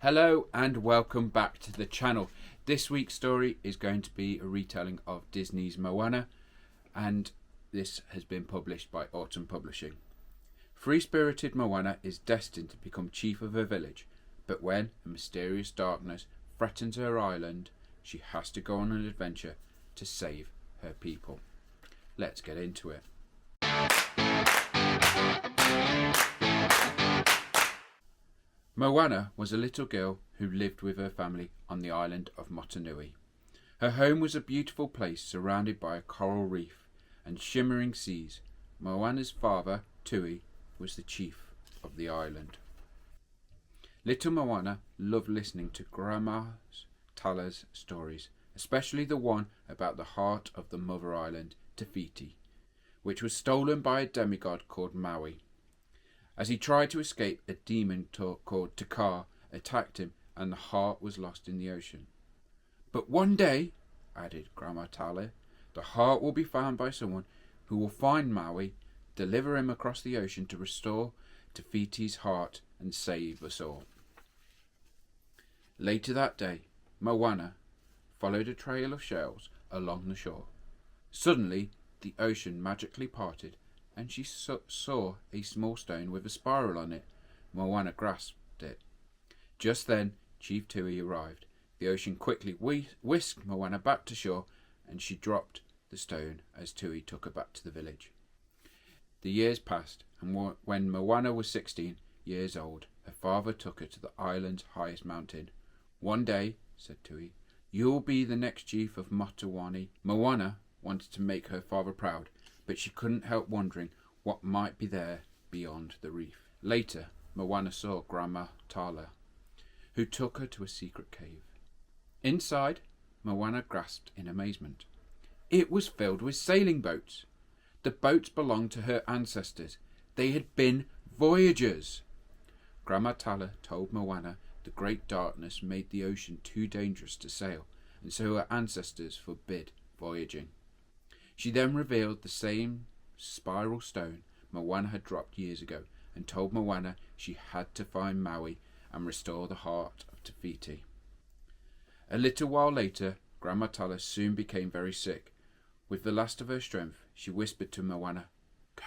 Hello and welcome back to the channel. This week's story is going to be a retelling of Disney's Moana, and this has been published by Autumn Publishing. Free-spirited Moana is destined to become chief of her village, but when a mysterious darkness threatens her island, she has to go on an adventure to save her people. Let's get into it. Moana was a little girl who lived with her family on the island of Motunui. Her home was a beautiful place surrounded by a coral reef and shimmering seas. Moana's father, Tui, was the chief of the island. Little Moana loved listening to Grandma Tala's stories, especially the one about the heart of the mother island, Te Fiti, which was stolen by a demigod called Maui. As he tried to escape, a demon called Takar attacked him and the heart was lost in the ocean. But one day, added Grandma Tala, the heart will be found by someone who will find Maui, deliver him across the ocean to restore Te Fiti's heart and save us all. Later that day, Moana followed a trail of shells along the shore. Suddenly, the ocean magically parted and she saw a small stone with a spiral on it. Moana grasped it. Just then, Chief Tui arrived. The ocean quickly whisked Moana back to shore, and she dropped the stone as Tui took her back to the village. The years passed, and when Moana was 16 years old, her father took her to the island's highest mountain. One day, said Tui, you'll be the next chief of Motuani. Moana wanted to make her father proud, but she couldn't help wondering what might be there beyond the reef. Later, Moana saw Grandma Tala, who took her to a secret cave. Inside, Moana grasped in amazement. It was filled with sailing boats. The boats belonged to her ancestors. They had been voyagers. Grandma Tala told Moana the great darkness made the ocean too dangerous to sail, and so her ancestors forbid voyaging. She then revealed the same spiral stone Moana had dropped years ago and told Moana she had to find Maui and restore the heart of Te Fiti. A little while later, Grandma Tala soon became very sick. With the last of her strength, she whispered to Moana, "Go."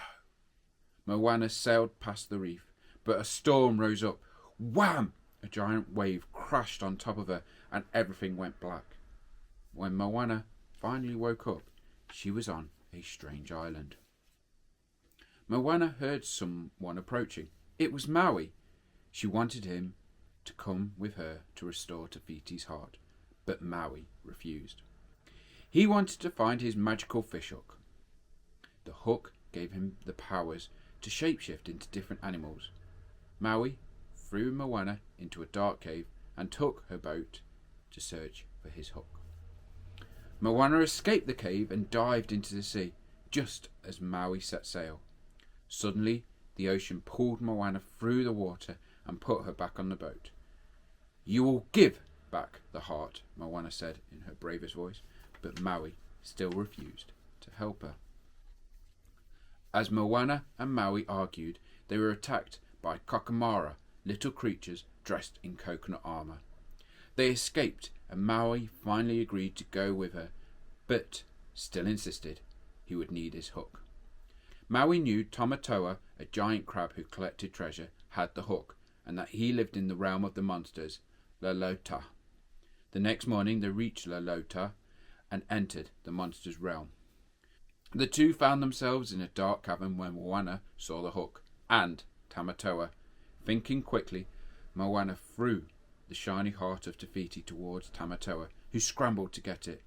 Moana sailed past the reef, but a storm rose up. Wham! A giant wave crashed on top of her and everything went black. When Moana finally woke up, she was on a strange island. Moana heard someone approaching. It was Maui. She wanted him to come with her to restore Te Fiti's heart, but Maui refused. He wanted to find his magical fish hook. The hook gave him the powers to shapeshift into different animals. Maui threw Moana into a dark cave and took her boat to search for his hook. Moana escaped the cave and dived into the sea, just as Maui set sail. Suddenly, the ocean pulled Moana through the water and put her back on the boat. "You will give back the heart," Moana said in her bravest voice, but Maui still refused to help her. As Moana and Maui argued, they were attacked by Kokomara, little creatures dressed in coconut armour. They escaped, and Maui finally agreed to go with her, but still insisted he would need his hook. Maui knew Tamatoa, a giant crab who collected treasure, had the hook, and that he lived in the realm of the monsters, Lalota. The next morning they reached Lalota and entered the monsters' realm. The two found themselves in a dark cavern when Moana saw the hook and Tamatoa. Thinking quickly, Moana threw the shiny heart of Te Fiti towards Tamatoa, who scrambled to get it.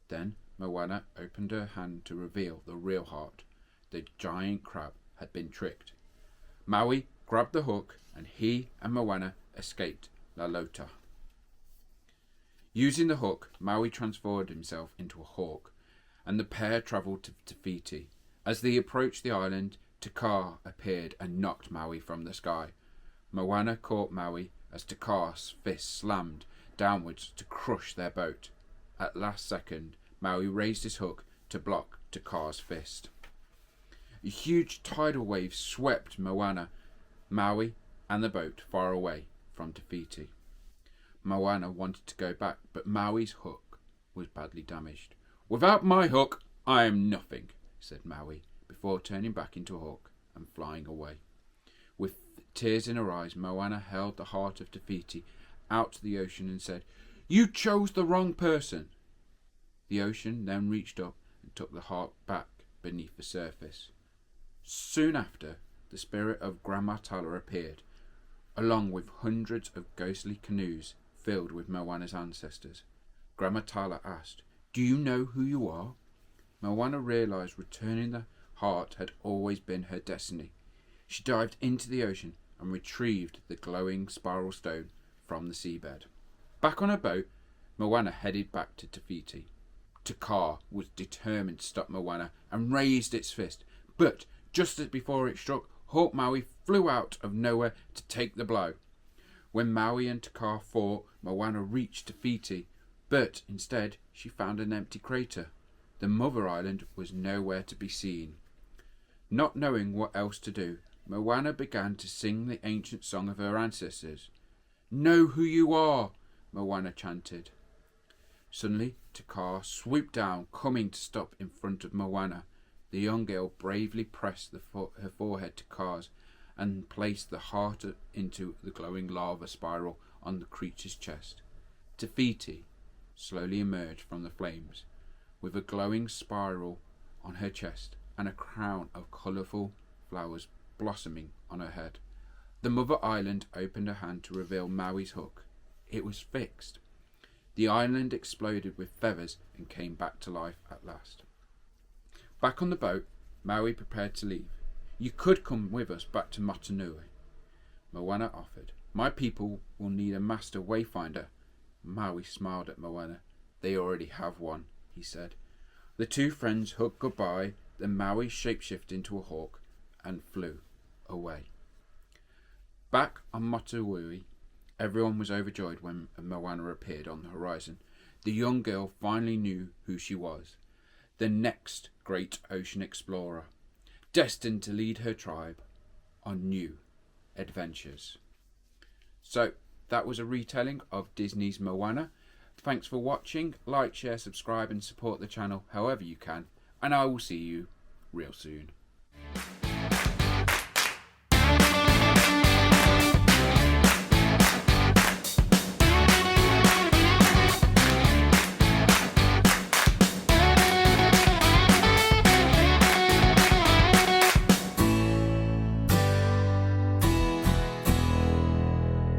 Then Moana opened her hand to reveal the real heart. The giant crab had been tricked. Maui grabbed the hook, and he and Moana escaped Lalota. Using the hook, Maui transformed himself into a hawk, and the pair travelled to Te Fiti. As they approached the island, Takar appeared and knocked Maui from the sky. Moana caught Maui as Takar's fist slammed downwards to crush their boat. At last second, Maui raised his hook to block Takar's fist. A huge tidal wave swept Moana, Maui, and the boat far away from Te Fiti. Moana wanted to go back, but Maui's hook was badly damaged. "Without my hook, I am nothing," said Maui, before turning back into a hawk and flying away. With tears in her eyes, Moana held the heart of Te Fiti out to the ocean and said, "You chose the wrong person." The ocean then reached up and took the heart back beneath the surface. Soon after, the spirit of Grandma Tala appeared, along with hundreds of ghostly canoes filled with Moana's ancestors. Grandma Tala asked, "Do you know who you are?" Moana realised returning the heart had always been her destiny. She dived into the ocean and retrieved the glowing spiral stone from the seabed. Back on her boat, Moana headed back to Te Fiti. Te Kā was determined to stop Moana and raised its fist, but just as before it struck, Hawk Maui flew out of nowhere to take the blow. When Maui and Te Kā fought, Moana reached Te Fiti, but instead she found an empty crater. The mother island was nowhere to be seen. Not knowing what else to do, Moana began to sing the ancient song of her ancestors. "Know who you are," Moana chanted. Suddenly, Te Kā swooped down, coming to stop in front of Moana. The young girl bravely pressed her forehead to Kā's and placed the heart into the glowing lava spiral on the creature's chest. Te Fiti slowly emerged from the flames, with a glowing spiral on her chest and a crown of colourful flowers blossoming on her head. The mother island opened her hand to reveal Maui's hook. It was fixed. The island exploded with feathers and came back to life at last. Back on the boat, Maui prepared to leave. "You could come with us back to Motunui," Moana offered. "My people will need a master wayfinder." Maui smiled at Moana. "They already have one," he said. The two friends hugged goodbye, then Maui shapeshifted into a hawk and flew away. Back on Motunui, everyone was overjoyed when Moana appeared on the horizon. The young girl finally knew who she was. The next great ocean explorer, destined to lead her tribe on new adventures. So, that was a retelling of Disney's Moana. Thanks for watching. Like, share, subscribe and support the channel however you can. And I will see you real soon.